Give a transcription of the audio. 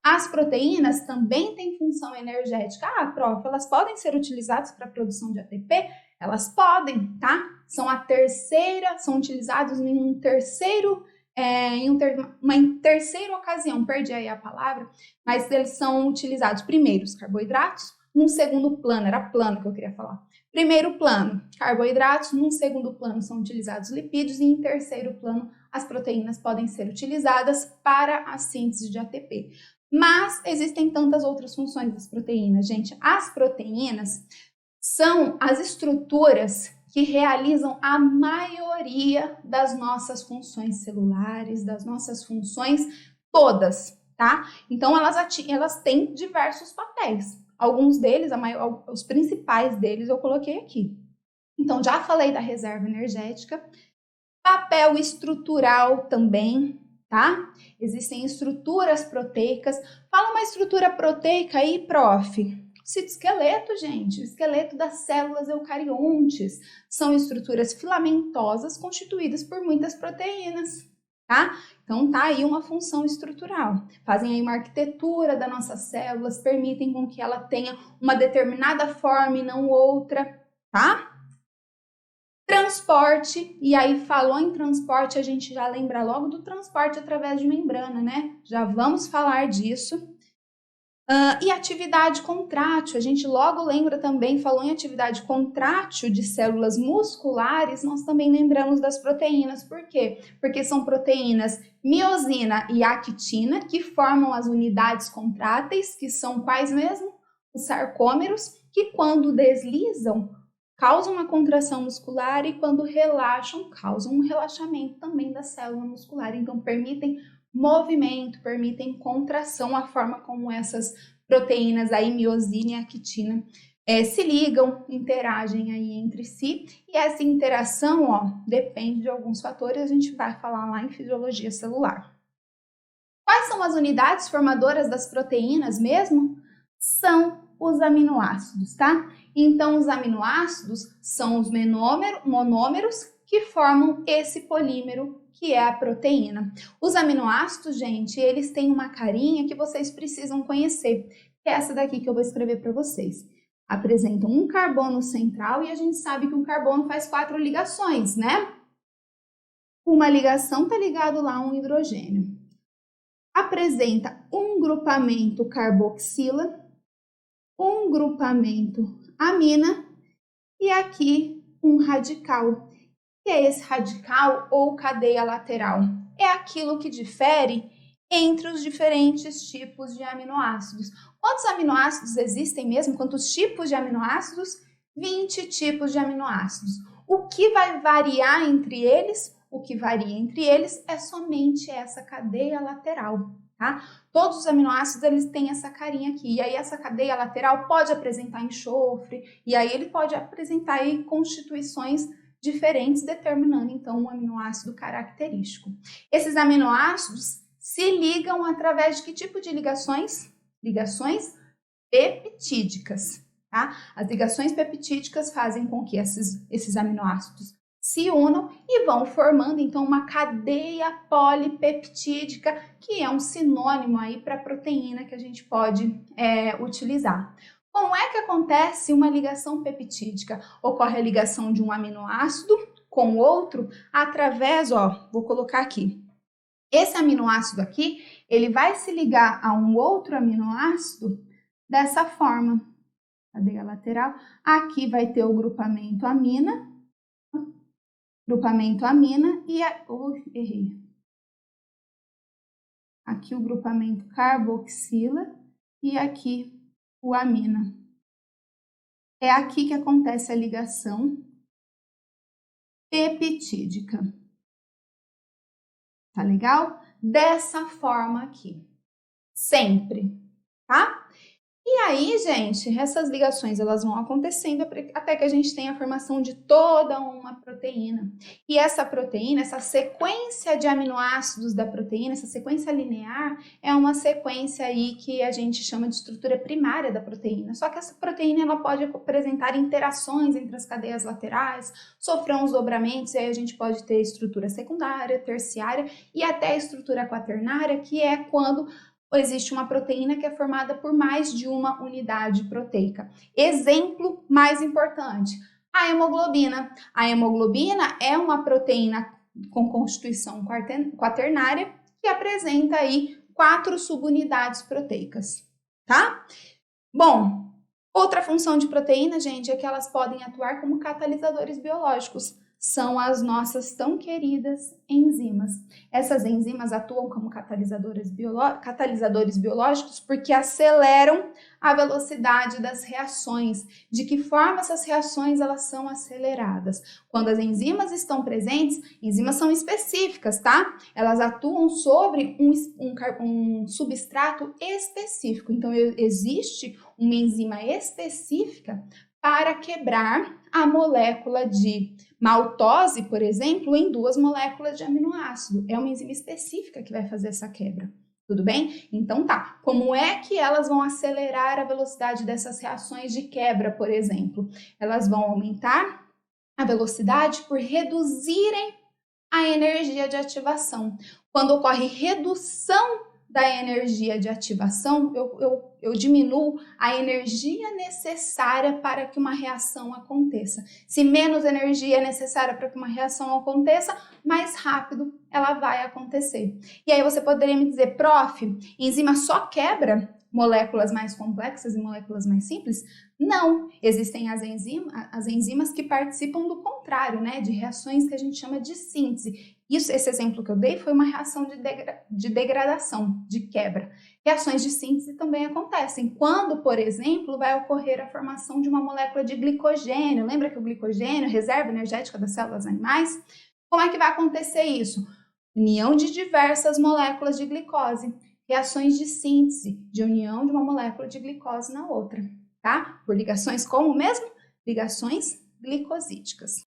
As proteínas também têm função energética. Ah, prof, elas podem ser utilizadas para a produção de ATP? Elas podem, tá? São utilizados em uma terceira ocasião, perdi aí a palavra, mas eles são utilizados primeiro os carboidratos, num segundo plano, era plano que eu queria falar. Primeiro plano, carboidratos, num segundo plano são utilizados lipídios e em terceiro plano as proteínas podem ser utilizadas para a síntese de ATP. Mas existem tantas outras funções das proteínas, gente. As proteínas são as estruturas que realizam a maioria das nossas funções celulares, das nossas funções todas, tá? Então, elas têm diversos papéis. Alguns deles, os principais deles, eu coloquei aqui. Então, já falei da reserva energética. Papel estrutural também, tá? Existem estruturas proteicas. Fala uma estrutura proteica aí, prof. Citoesqueleto, gente, o esqueleto das células eucariontes. São estruturas filamentosas constituídas por muitas proteínas, tá? Então, tá aí uma função estrutural. Fazem aí uma arquitetura das nossas células, permitem com que ela tenha uma determinada forma e não outra, tá? Transporte, e aí falou em transporte, a gente já lembra logo do transporte através de membrana, né? Já vamos falar disso. E atividade contrátil, a gente logo lembra também, falou em atividade contrátil de células musculares, nós também lembramos das proteínas. Por quê? Porque são proteínas miosina e actina que formam as unidades contráteis, que são quais mesmo? Os sarcômeros, que quando deslizam, causam uma contração muscular e quando relaxam, causam um relaxamento também da célula muscular. Então, permitem movimento, permitem contração, a forma como essas proteínas, aí, miosina e actina, se ligam, interagem aí entre si, e essa interação, ó, depende de alguns fatores, a gente vai falar lá em fisiologia celular. Quais são as unidades formadoras das proteínas mesmo? São os aminoácidos, tá? Então, os aminoácidos são os monômeros que formam esse polímero que é a proteína. Os aminoácidos, gente, eles têm uma carinha que vocês precisam conhecer, que é essa daqui que eu vou escrever para vocês. Apresentam um carbono central e a gente sabe que um carbono faz 4 ligações, né? Uma ligação tá ligado lá a um hidrogênio. Apresenta um grupamento carboxila, um grupamento amina e aqui um radical. O que é esse radical ou cadeia lateral? É aquilo que difere entre os diferentes tipos de aminoácidos. Quantos aminoácidos existem mesmo? Quantos tipos de aminoácidos? 20 tipos de aminoácidos. O que vai variar entre eles? O que varia entre eles é somente essa cadeia lateral, tá? Todos os aminoácidos, eles têm essa carinha aqui, e aí essa cadeia lateral pode apresentar enxofre, e aí ele pode apresentar aí constituições diferentes, determinando então um aminoácido característico. Esses aminoácidos se ligam através de que tipo de ligações? Ligações peptídicas, tá? As ligações peptídicas fazem com que esses aminoácidos se unam e vão formando então uma cadeia polipeptídica, que é um sinônimo aí para proteína que a gente pode utilizar. Como é que acontece uma ligação peptídica? Ocorre a ligação de um aminoácido com outro através, ó, vou colocar aqui. Esse aminoácido aqui, ele vai se ligar a um outro aminoácido dessa forma. Cadeia lateral. Aqui vai ter o grupamento amina. E errei. Aqui o grupamento carboxila e aqui o amina. É aqui que acontece a ligação peptídica. Tá legal? Dessa forma aqui. Sempre, tá? aí, gente, essas ligações elas vão acontecendo até que a gente tenha a formação de toda uma proteína. E essa proteína, essa sequência de aminoácidos da proteína, essa sequência linear, é uma sequência aí que a gente chama de estrutura primária da proteína. Só que essa proteína ela pode apresentar interações entre as cadeias laterais, sofrer uns dobramentos, e aí a gente pode ter estrutura secundária, terciária e até a estrutura quaternária, que é quando existe uma proteína que é formada por mais de uma unidade proteica. Exemplo mais importante, a hemoglobina. A hemoglobina é uma proteína com constituição quaternária que apresenta aí 4 subunidades proteicas, tá? Bom, outra função de proteína, gente, é que elas podem atuar como catalisadores biológicos. São as nossas tão queridas enzimas. Essas enzimas atuam como catalisadores biológicos porque aceleram a velocidade das reações. De que forma essas reações elas são aceleradas? Quando as enzimas estão presentes, enzimas são específicas, tá? Elas atuam sobre um substrato específico. Então, existe uma enzima específica para quebrar a molécula de maltose, por exemplo, em 2 moléculas de aminoácido. É uma enzima específica que vai fazer essa quebra. Tudo bem? Então tá. Como é que elas vão acelerar a velocidade dessas reações de quebra, por exemplo? Elas vão aumentar a velocidade por reduzirem a energia de ativação. Quando ocorre redução da energia de ativação, eu diminuo a energia necessária para que uma reação aconteça. Se menos energia é necessária para que uma reação aconteça, mais rápido ela vai acontecer. E aí você poderia me dizer, prof, enzima só quebra moléculas mais complexas e moléculas mais simples? Não, existem as enzimas que participam do contrário, né, de reações que a gente chama de síntese. Esse exemplo que eu dei foi uma reação de degradação, de quebra. Reações de síntese também acontecem quando, por exemplo, vai ocorrer a formação de uma molécula de glicogênio. Lembra que o glicogênio, reserva energética das células animais? Como é que vai acontecer isso? União de diversas moléculas de glicose. Reações de síntese, de união de uma molécula de glicose na outra, tá? Por ligações como mesmo? Ligações glicosídicas.